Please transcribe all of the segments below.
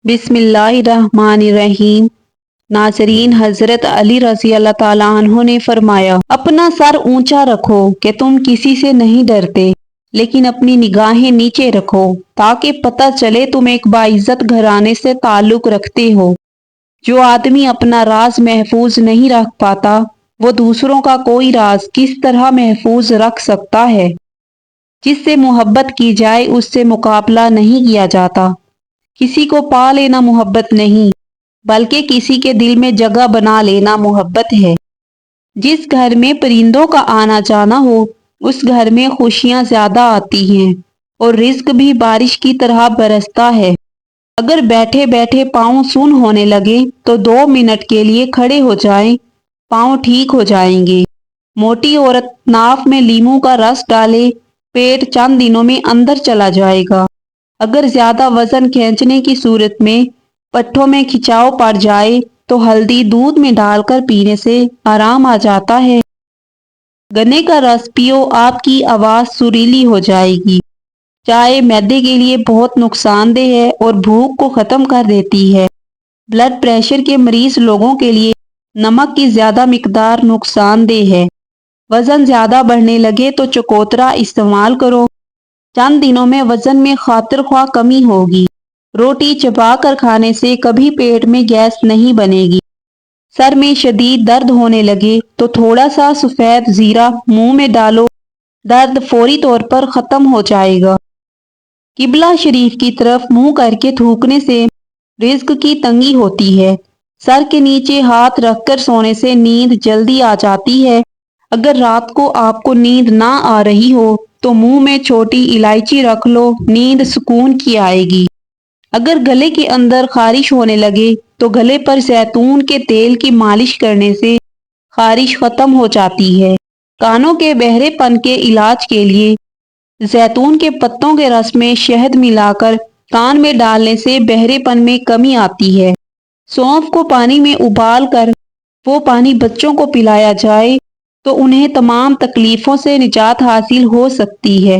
بسم اللہ الرحمن الرحیم۔ ناظرین، حضرت علی رضی اللہ تعالیٰ عنہ نے فرمایا، اپنا سر اونچا رکھو کہ تم کسی سے نہیں ڈرتے، لیکن اپنی نگاہیں نیچے رکھو تاکہ پتہ چلے تم ایک باعزت گھرانے سے تعلق رکھتے ہو۔ جو آدمی اپنا راز محفوظ نہیں رکھ پاتا، وہ دوسروں کا کوئی راز کس طرح محفوظ رکھ سکتا ہے؟ جس سے محبت کی جائے اس سے مقابلہ نہیں کیا جاتا۔ کسی کو پا لینا محبت نہیں، بلکہ کسی کے دل میں جگہ بنا لینا محبت ہے۔ جس گھر میں پرندوں کا آنا جانا ہو، اس گھر میں خوشیاں زیادہ آتی ہیں اور رزق بھی بارش کی طرح برستا ہے۔ اگر بیٹھے بیٹھے پاؤں سن ہونے لگے تو 2 منٹ کے لیے کھڑے ہو جائیں، پاؤں ٹھیک ہو جائیں گے۔ موٹی عورت ناف میں لیموں کا رس ڈالے، پیٹ چند دنوں میں اندر چلا جائے گا۔ اگر زیادہ وزن کھینچنے کی صورت میں پٹھوں میں کھچاؤ پڑ جائے تو ہلدی دودھ میں ڈال کر پینے سے آرام آ جاتا ہے۔ گنے کا رس پیو، آپ کی آواز سریلی ہو جائے گی۔ چائے معدے کے لیے بہت نقصان دہ ہے اور بھوک کو ختم کر دیتی ہے۔ بلڈ پریشر کے مریض لوگوں کے لیے نمک کی زیادہ مقدار نقصان دہ ہے۔ وزن زیادہ بڑھنے لگے تو چکوترا استعمال کرو، چند دنوں میں وزن میں خاطر خواہ کمی ہوگی۔ روٹی چبا کر کھانے سے کبھی پیٹ میں گیس نہیں بنے گی۔ سر میں شدید درد ہونے لگے تو تھوڑا سا سفید زیرہ منہ میں ڈالو، درد فوری طور پر ختم ہو جائے گا۔ قبلہ شریف کی طرف منہ کر کے تھوکنے سے رزق کی تنگی ہوتی ہے۔ سر کے نیچے ہاتھ رکھ کر سونے سے نیند جلدی آ جاتی ہے۔ اگر رات کو آپ کو نیند نہ آ رہی ہو تو منہ میں چھوٹی الائچی رکھ لو، نیند سکون کی آئے گی۔ اگر گلے کے اندر خارش ہونے لگے تو گلے پر زیتون کے تیل کی مالش کرنے سے خارش ختم ہو جاتی ہے۔ کانوں کے بہرے پن کے علاج کے لیے زیتون کے پتوں کے رس میں شہد ملا کر کان میں ڈالنے سے بہرے پن میں کمی آتی ہے۔ سونف کو پانی میں ابال کر وہ پانی بچوں کو پلایا جائے تو انہیں تمام تکلیفوں سے نجات حاصل ہو سکتی ہے۔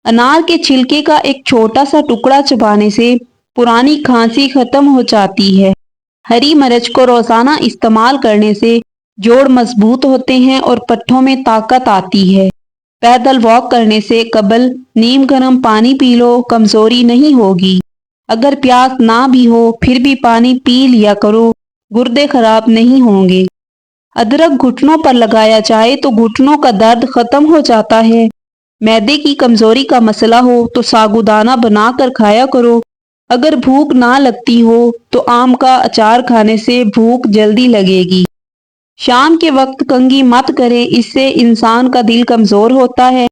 انار کے چھلکے کا ایک چھوٹا سا ٹکڑا چبانے سے پرانی کھانسی ختم ہو جاتی ہے۔ ہری مرچ کو روزانہ استعمال کرنے سے جوڑ مضبوط ہوتے ہیں اور پٹھوں میں طاقت آتی ہے۔ پیدل واک کرنے سے قبل نیم گرم پانی پی لو، کمزوری نہیں ہوگی۔ اگر پیاس نہ بھی ہو پھر بھی پانی پی لیا کرو، گردے خراب نہیں ہوں گے۔ ادرک گھٹنوں پر لگایا جائے تو گھٹنوں کا درد ختم ہو جاتا ہے۔ معدے کی کمزوری کا مسئلہ ہو تو سابودانہ بنا کر کھایا کرو۔ اگر بھوک نہ لگتی ہو تو آم کا اچار کھانے سے بھوک جلدی لگے گی۔ شام کے وقت کنگھی مت کریں، اس سے انسان کا دل کمزور ہوتا ہے۔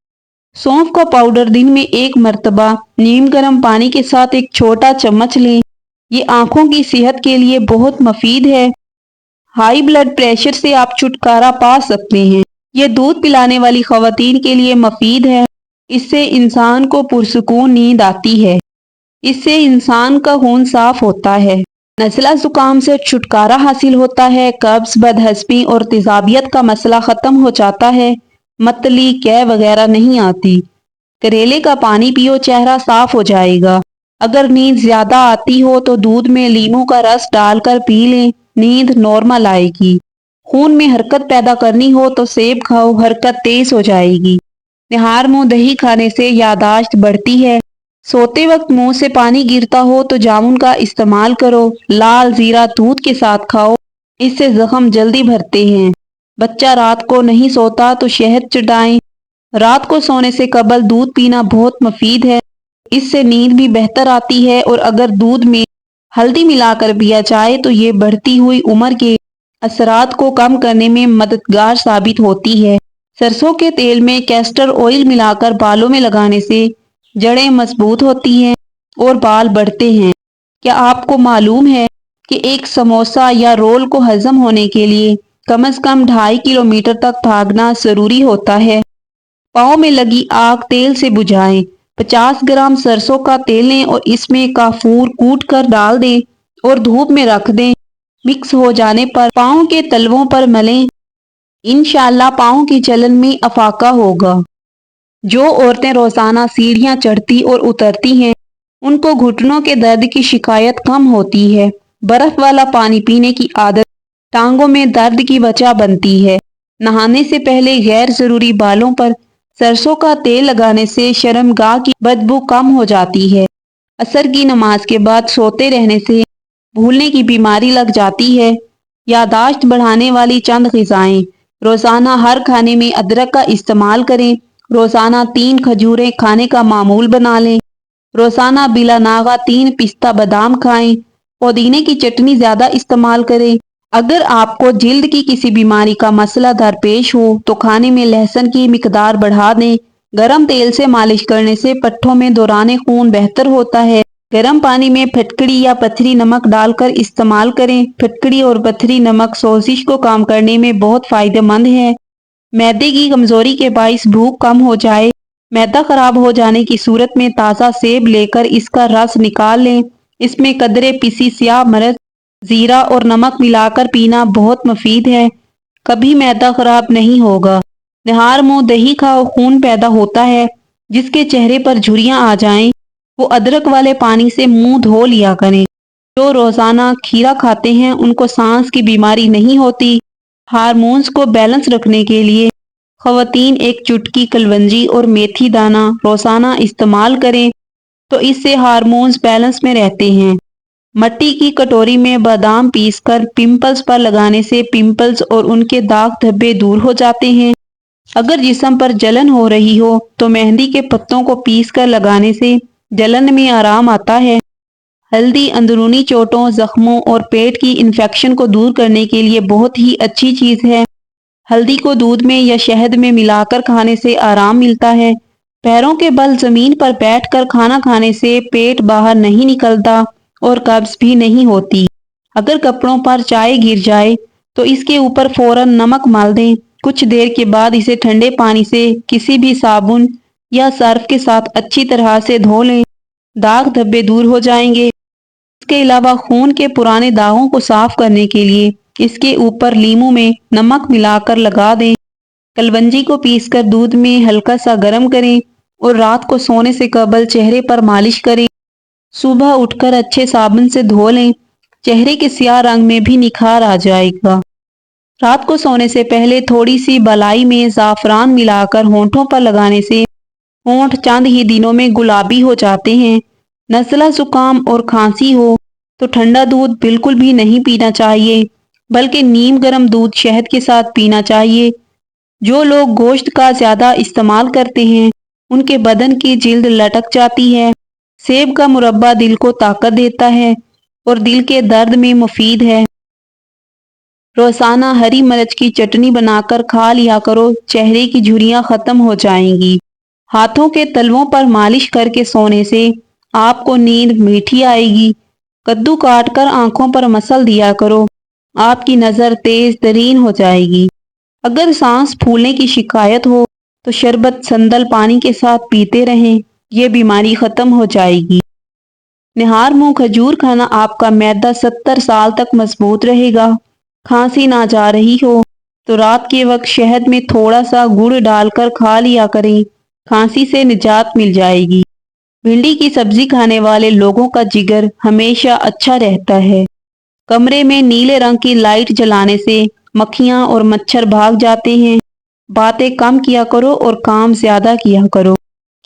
سونف کا پاؤڈر دن میں 1 مرتبہ نیم گرم پانی کے ساتھ ایک چھوٹا چمچ لیں۔ یہ آنکھوں کی صحت کے لیے بہت مفید ہے۔ ہائی بلڈ پریشر سے آپ چھٹکارا پا سکتے ہیں۔ یہ دودھ پلانے والی خواتین کے لیے مفید ہے۔ اس سے انسان کو پرسکون نیند آتی ہے۔ اس سے انسان کا خون صاف ہوتا ہے۔ نزلہ زکام سے چھٹکارا حاصل ہوتا ہے۔ قبض، بدہضمی اور تیزابیت کا مسئلہ ختم ہو جاتا ہے۔ متلی، قے وغیرہ نہیں آتی۔ کریلے کا پانی پیو، چہرہ صاف ہو جائے گا۔ اگر نیند زیادہ آتی ہو تو دودھ میں لیموں کا رس ڈال کر پی لیں، نیند نارمل آئے گی۔ خون میں حرکت پیدا کرنی ہو تو سیب کھاؤ، حرکت تیز ہو جائے گی۔ نہار منہ دہی کھانے سے یادداشت بڑھتی ہے۔ سوتے وقت منہ سے پانی گرتا ہو تو جامن کا استعمال کرو، لال زیرہ دودھ کے ساتھ کھاؤ، اس سے زخم جلدی بھرتے ہیں۔ بچہ رات کو نہیں سوتا تو شہد چٹائیں۔ رات کو سونے سے قبل دودھ پینا بہت مفید ہے، اس سے نیند بھی بہتر آتی ہے۔ اور اگر دودھ میں ہلدی ملا کر پیا جائے تو یہ بڑھتی ہوئی عمر کے اثرات کو کم کرنے میں مددگار ثابت ہوتی ہے۔ سرسوں کے تیل میں کیسٹر آئل ملا کر بالوں میں لگانے سے جڑیں مضبوط ہوتی ہیں اور بال بڑھتے ہیں۔ کیا آپ کو معلوم ہے کہ ایک سموسہ یا رول کو ہضم ہونے کے لیے کم از کم 2.5 کلومیٹر تک بھاگنا ضروری ہوتا ہے؟ پاؤں میں لگی آگ تیل سے بجھائیں۔ 50 گرام سرسوں کا تیل لیں اور اس میں کافور کوٹ کر ڈال دیں اور دھوپ میں رکھ دیں۔ مکس ہو جانے پر پاؤں کے تلووں پر ملیں۔ انشاءاللہ پاؤں کی جلن میں افاقہ ہوگا۔ جو عورتیں روزانہ سیڑھیاں چڑھتی اور اترتی ہیں ان کو گھٹنوں کے درد کی شکایت کم ہوتی ہے۔ برف والا پانی پینے کی عادت ٹانگوں میں درد کی وجہ بنتی ہے۔ نہانے سے پہلے غیر ضروری بالوں پر سرسوں کا تیل لگانے سے شرمگاہ کی بدبو کم ہو جاتی ہے۔ عصر کی نماز کے بعد سوتے رہنے سے بھولنے کی بیماری لگ جاتی ہے۔ یادداشت بڑھانے والی چند غذائیں: روزانہ ہر کھانے میں ادرک کا استعمال کریں۔ روزانہ 3 کھجوریں کھانے کا معمول بنا لیں۔ روزانہ بلا ناغہ 3 پستہ بادام کھائیں۔ پودینے کی چٹنی زیادہ استعمال کریں۔ اگر آپ کو جلد کی کسی بیماری کا مسئلہ درپیش ہو تو کھانے میں لہسن کی مقدار بڑھا دیں۔ گرم تیل سے مالش کرنے سے پٹھوں میں دوران خون بہتر ہوتا ہے۔ گرم پانی میں پھٹکڑی یا پتھری نمک ڈال کر استعمال کریں۔ پھٹکڑی اور پتھری نمک سوزش کو کم کرنے میں بہت فائدہ مند ہے۔ معدے کی کمزوری کے باعث بھوک کم ہو جائے۔ معدہ خراب ہو جانے کی صورت میں تازہ سیب لے کر اس کا رس نکال لیں۔ اس میں قدرے پیسی سیاہ مرچ، زیرہ اور نمک ملا کر پینا بہت مفید ہے۔ کبھی معدہ خراب نہیں ہوگا۔ نہار منہ دہی کھاؤ خون پیدا ہوتا ہے۔ جس کے چہرے پر جھریاں آ جائیں وہ ادرک والے پانی سے منہ دھو لیا کریں۔ جو روزانہ کھیرا کھاتے ہیں ان کو سانس کی بیماری نہیں ہوتی۔ ہارمونز کو بیلنس رکھنے کے لیے خواتین ایک چٹکی کلونجی اور میتھی دانہ روزانہ استعمال کریں تو اس سے ہارمونز بیلنس میں رہتے ہیں۔ مٹی کی کٹوری میں بادام پیس کر پمپلز پر لگانے سے پمپلز اور ان کے داغ دھبے دور ہو جاتے ہیں۔ اگر جسم پر جلن ہو رہی ہو تو مہندی کے پتوں کو پیس کر لگانے سے جلن میں آرام آتا ہے۔ ہلدی اندرونی چوٹوں، زخموں اور پیٹ کی انفیکشن کو دور کرنے کے لیے بہت ہی اچھی چیز ہے۔ ہلدی کو دودھ میں یا شہد میں ملا کر کھانے سے آرام ملتا ہے۔ پیروں کے بل زمین پر بیٹھ کر کھانا کھانے سے پیٹ باہر نہیں نکلتا اور قبض بھی نہیں ہوتی۔ اگر کپڑوں پر چائے گر جائے تو اس کے اوپر فوراً نمک مل دیں۔ کچھ دیر کے بعد اسے ٹھنڈے پانی سے کسی بھی صابن یا صرف کے ساتھ اچھی طرح سے دھو لیں۔ داغ دھبے دور ہو جائیں گے۔ اس کے علاوہ خون کے پرانے داغوں کو صاف کرنے کے لیے اس کے اوپر لیموں میں نمک ملا کر لگا دیں۔ کلونجی کو پیس کر دودھ میں ہلکا سا گرم کریں اور رات کو سونے سے قبل چہرے پر مالش کریں۔ صبح اٹھ کر اچھے صابن سے دھو لیں۔ چہرے کے سیاہ رنگ میں بھی نکھار آ جائے گا۔ رات کو سونے سے پہلے تھوڑی سی بالائی میں زعفران ملا کر ہونٹوں پر لگانے سے ہونٹ چند ہی دنوں میں گلابی ہو جاتے ہیں۔ نزلہ زکام اور کھانسی ہو تو ٹھنڈا دودھ بالکل بھی نہیں پینا چاہیے بلکہ نیم گرم دودھ شہد کے ساتھ پینا چاہیے۔ جو لوگ گوشت کا زیادہ استعمال کرتے ہیں ان کے بدن کی جلد لٹک جاتی ہے۔ سیب کا مربا دل کو طاقت دیتا ہے اور دل کے درد میں مفید ہے۔ روزانہ ہری مرچ کی چٹنی بنا کر کھا لیا کرو، چہرے کی جھریاں ختم ہو جائیں گی۔ ہاتھوں کے تلووں پر مالش کر کے سونے سے آپ کو نیند میٹھی آئے گی۔ کدو کاٹ کر آنکھوں پر مسل دیا کرو، آپ کی نظر تیز ترین ہو جائے گی۔ اگر سانس پھولنے کی شکایت ہو تو شربت سندل پانی کے ساتھ پیتے رہیں، یہ بیماری ختم ہو جائے گی۔ نہار منہ کھجور کھانا آپ کا معدہ 70 سال تک مضبوط رہے گا۔ کھانسی نہ جا رہی ہو تو رات کے وقت شہد میں تھوڑا سا گڑ ڈال کر کھا لیا کریں، کھانسی سے نجات مل جائے گی۔ بھنڈی کی سبزی کھانے والے لوگوں کا جگر ہمیشہ اچھا رہتا ہے۔ کمرے میں نیلے رنگ کی لائٹ جلانے سے مکھیاں اور مچھر بھاگ جاتے ہیں۔ باتیں کم کیا کرو اور کام زیادہ کیا کرو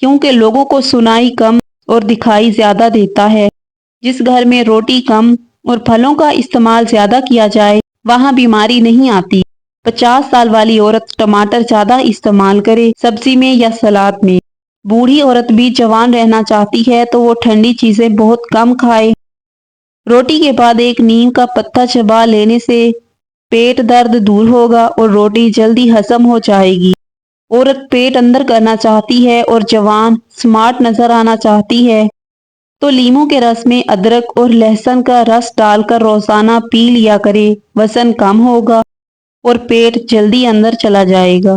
کیونکہ لوگوں کو سنائی کم اور دکھائی زیادہ دیتا ہے۔ جس گھر میں روٹی کم اور پھلوں کا استعمال زیادہ کیا جائے وہاں بیماری نہیں آتی۔ 50 سال والی عورت ٹماٹر زیادہ استعمال کرے سبزی میں یا سلاد میں۔ بوڑھی عورت بھی جوان رہنا چاہتی ہے تو وہ ٹھنڈی چیزیں بہت کم کھائے۔ روٹی کے بعد ایک نیم کا پتا چبا لینے سے پیٹ درد دور ہوگا اور روٹی جلدی ہضم ہو جائے گی۔ عورت پیٹ اندر کرنا چاہتی ہے اور جوان سمارٹ نظر آنا چاہتی ہے تو لیموں کے رس میں ادرک اور لہسن کا رس ڈال کر روزانہ پی لیا کرے، وزن کم ہوگا اور پیٹ جلدی اندر چلا جائے گا۔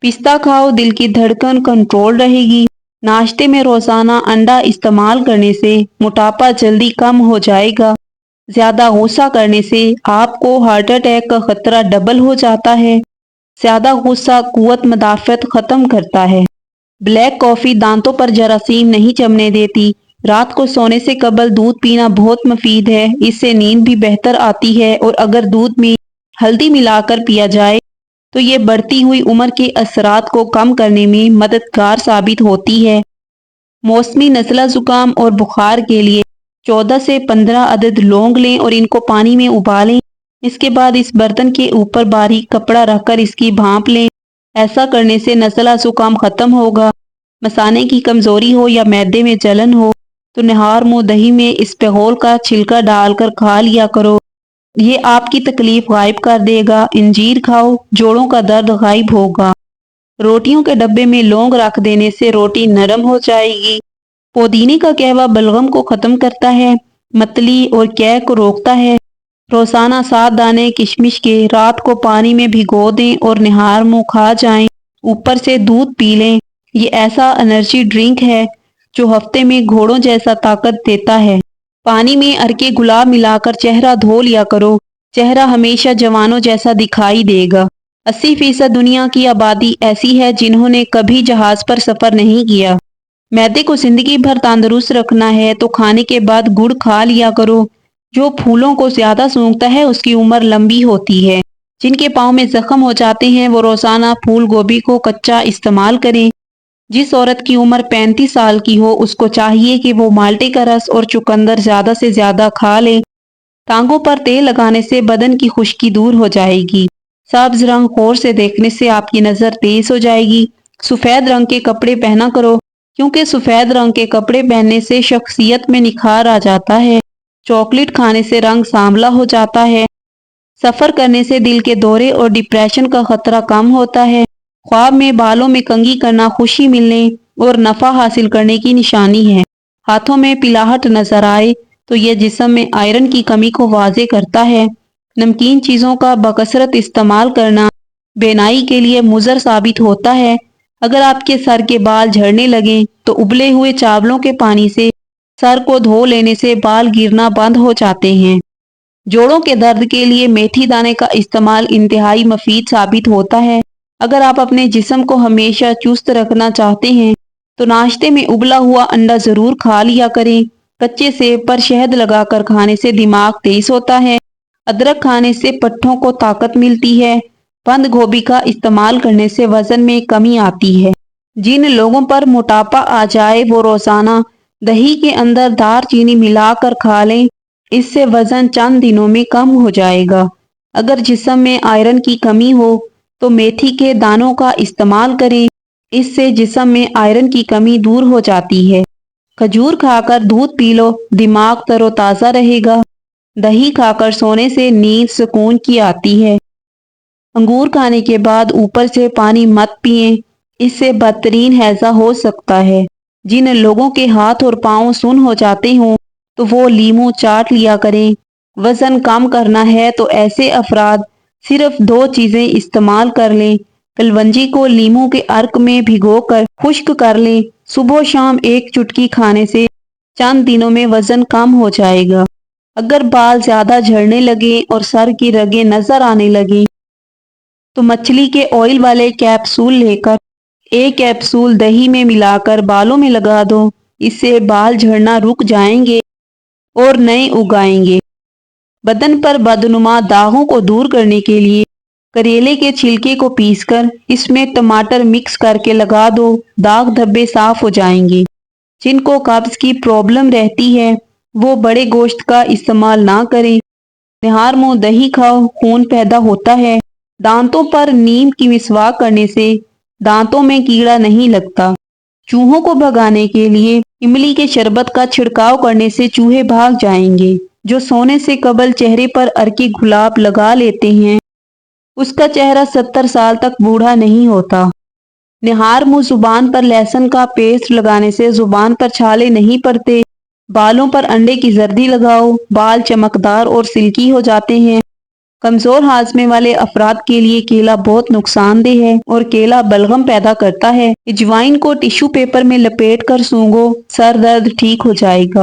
پستہ کھاؤ، دل کی دھڑکن کنٹرول رہے گی۔ ناشتے میں روزانہ انڈا استعمال کرنے سے موٹاپا جلدی کم ہو جائے گا۔ زیادہ غصہ کرنے سے آپ کو ہارٹ اٹیک کا خطرہ ڈبل ہو جاتا ہے۔ زیادہ غصہ قوت مدافعت ختم کرتا ہے۔ بلیک کافی دانتوں پر جراثیم نہیں جمنے دیتی رات کو سونے سے قبل دودھ پینا بہت مفید ہے، اس سے نیند بھی بہتر آتی ہے، اور اگر دودھ میں ہلدی ملا کر پیا جائے تو یہ بڑھتی ہوئی عمر کے اثرات کو کم کرنے میں مددگار ثابت ہوتی ہے۔ موسمی نزلہ زکام اور بخار کے لیے 14 سے 15 عدد لونگ لیں اور ان کو پانی میں ابالیں۔ اس کے بعد اس برتن کے اوپر باریک کپڑا رکھ کر اس کی بھانپ لیں۔ ایسا کرنے سے نزلہ زکام ختم ہوگا۔ مثانے کی کمزوری ہو یا معدے میں جلن ہو تو نہار منہ دہی میں اسپغول کا چھلکا ڈال کر کھا لیا کرو، یہ آپ کی تکلیف غائب کر دے گا۔ انجیر کھاؤ، جوڑوں کا درد غائب ہوگا۔ روٹیوں کے ڈبے میں لونگ رکھ دینے سے روٹی نرم ہو جائے گی۔ پودینے کا قہوہ بلغم کو ختم کرتا ہے، متلی اور قے کو روکتا ہے۔ روزانہ 7 دانے کشمش کے رات کو پانی میں بھگو دیں اور نہار منہ کھا جائیں، اوپر سے دودھ پی لیں۔ یہ ایسا انرجی ڈرنک ہے جو ہفتے میں گھوڑوں جیسا طاقت دیتا ہے۔ پانی میں ارکے گلاب ملا کر چہرہ دھو لیا کرو، چہرہ ہمیشہ جوانوں جیسا دکھائی دے گا۔ 80% دنیا کی آبادی ایسی ہے جنہوں نے کبھی جہاز پر سفر نہیں کیا۔ معدے کو زندگی بھر تندرست رکھنا ہے تو کھانے کے بعد گڑ کھا لیا کرو۔ جو پھولوں کو زیادہ سونگھتا ہے اس کی عمر لمبی ہوتی ہے۔ جن کے پاؤں میں زخم ہو جاتے ہیں وہ روزانہ پھول گوبھی کو کچا استعمال کریں۔ جس عورت کی عمر 35 سال کی ہو اس کو چاہیے کہ وہ مالٹے کا رس اور چقندر زیادہ سے زیادہ کھا لے۔ ٹانگوں پر تیل لگانے سے بدن کی خشکی دور ہو جائے گی۔ سبز رنگ غور سے دیکھنے سے آپ کی نظر تیز ہو جائے گی۔ سفید رنگ کے کپڑے پہنا کرو کیونکہ سفید رنگ کے کپڑے پہننے سے شخصیت میں نکھار آ جاتا ہے۔ چاکلیٹ کھانے سے رنگ سانولا ہو جاتا ہے۔ سفر کرنے سے دل کے دورے اور ڈپریشن کا خطرہ کم ہوتا ہے۔ خواب میں بالوں میں کنگھی کرنا خوشی ملنے اور نفع حاصل کرنے کی نشانی ہے۔ ہاتھوں میں پلاہٹ نظر آئے تو یہ جسم میں آئرن کی کمی کو واضح کرتا ہے۔ نمکین چیزوں کا بکثرت استعمال کرنا بینائی کے لیے مضر ثابت ہوتا ہے۔ اگر آپ کے سر کے بال جھڑنے لگیں تو ابلے ہوئے چاولوں کے پانی سے سر کو دھو لینے سے بال گرنا بند ہو جاتے ہیں۔ جوڑوں کے درد کے لیے میتھی دانے کا استعمال انتہائی مفید ثابت ہوتا ہے۔ اگر آپ اپنے جسم کو ہمیشہ چست رکھنا چاہتے ہیں تو ناشتے میں ابلا ہوا انڈا ضرور کھا لیا کریں۔ کچے سیب پر شہد لگا کر کھانے سے دماغ تیز ہوتا ہے۔ ادرک کھانے سے پٹھوں کو طاقت ملتی ہے۔ بند گوبھی کا استعمال کرنے سے وزن میں کمی آتی ہے۔ جن لوگوں پر موٹاپا آ جائے وہ روزانہ دہی کے اندر دار چینی ملا کر کھا لیں، اس سے وزن چند دنوں میں کم ہو جائے گا۔ اگر جسم میں آئرن کی کمی ہو تو میتھی کے دانوں کا استعمال کریں، اس سے جسم میں آئرن کی کمی دور ہو جاتی ہے۔ کھجور کھا کر دودھ پی لو، دماغ تر و تازہ رہے گا۔ دہی کھا کر سونے سے نیند سکون کی آتی ہے۔ انگور کھانے کے بعد اوپر سے پانی مت پئیں، اس سے بدترین ہیضہ ہو سکتا ہے۔ جن لوگوں کے ہاتھ اور پاؤں سن ہو جاتے ہوں تو وہ لیموں چاٹ لیا کریں۔ وزن کم کرنا ہے تو ایسے افراد صرف 2 چیزیں استعمال کر لیں۔ کلونجی کو لیموں کے عرق میں بھگو کر خشک کر لیں۔ صبح و شام 1 چٹکی کھانے سے چند دنوں میں وزن کم ہو جائے گا۔ اگر بال زیادہ جھڑنے لگیں اور سر کی رگیں نظر آنے لگیں تو مچھلی کے آئل والے کیپسول لے کر 1 کیپسول دہی میں ملا کر بالوں میں لگا دو، اس سے بال جھڑنا رک جائیں گے اور نئے اگائیں گے۔ بدن پر بدنما داغوں کو دور کرنے کے لیے کریلے کے چھلکے کو پیس کر اس میں ٹماٹر مکس کر کے لگا دو، داغ دھبے صاف ہو جائیں گے۔ جن کو قبض کی پرابلم رہتی ہے وہ بڑے گوشت کا استعمال نہ کریں۔ نہار منہ دہی کھاؤ، خون پیدا ہوتا ہے۔ دانتوں پر نیم کی مسواک کرنے سے دانتوں میں کیڑا نہیں لگتا۔ چوہوں کو بھگانے کے لیے املی کے شربت کا چھڑکاؤ کرنے سے چوہے بھاگ جائیں گے۔ جو سونے سے قبل چہرے پر ارکی گلاب لگا لیتے ہیں اس کا چہرہ 70 سال تک بوڑھا نہیں ہوتا۔ نہار منہ زبان پر لہسن کا پیسٹ لگانے سے زبان پر چھالے نہیں پڑتے۔ بالوں پر انڈے کی زردی لگاؤ، بال چمکدار اور سلکی ہو جاتے ہیں۔ کمزور ہاضمے والے افراد کے لیے کیلا بہت نقصان دہ ہے اور کیلا بلغم پیدا کرتا ہے۔ اجوائن کو ٹشو پیپر میں لپیٹ کر سونگھو، سر درد ٹھیک ہو جائے گا۔